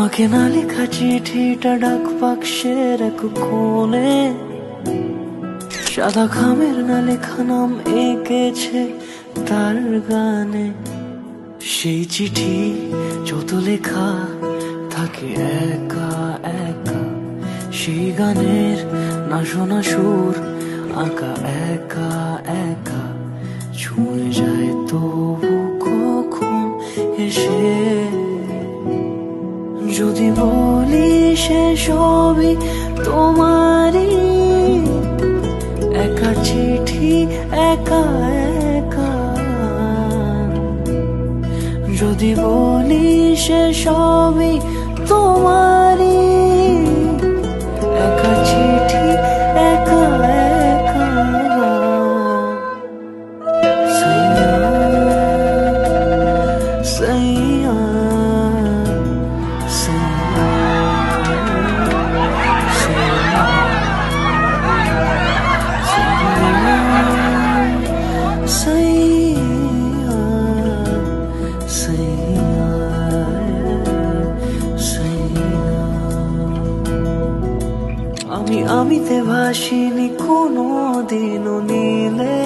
তোমাকে না লেখা চিঠিটা ডাক বাক্সের এক কোণে, সাদা খামের না লেখা নাম এঁকেছে তার গানে। সেই চিঠি যত লেখা থাকে একা একা, সেই গানের না শোনা সুর আঁকা একা একা, ছুঁয়ে যায় তবু কখন এসে। যদি বলি সে সবই তোমারই, একা চিঠি একা একা। যদি বলি সে সবই তোমারই, একা চিঠি একা একা। সাইয়া সাইয়া আমিতে ভাসিনি কোনো দিনও নীলে,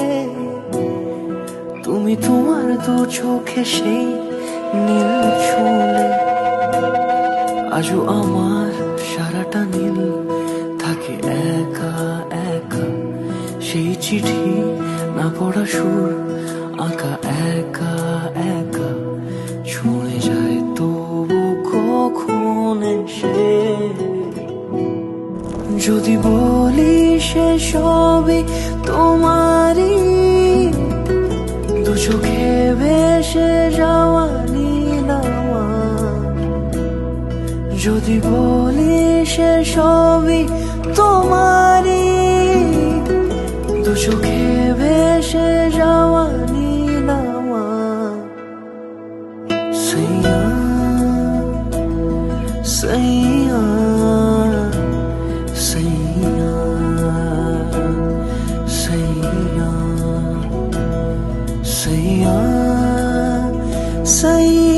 তুমি তোমার দু চোখে সেই নীল ছুঁলে। আজও আমার সারাটা নীল থাকে একা একা, সেই চিঠি না পড়া সুর আঁকা একা একা, ছুঁয়ে যায় তবু কখন এসে। যদি বলি সে সবই তোমারই, দু চোখে ভেসে যাওয়া নীলামা। যদি বলি সে সবই তোমারই, দু চোখে ভেসে যাওয়া নীলামা। সাইয়া সাইয়া সাইয়া সাইয়া সাইয়া সাইয়া।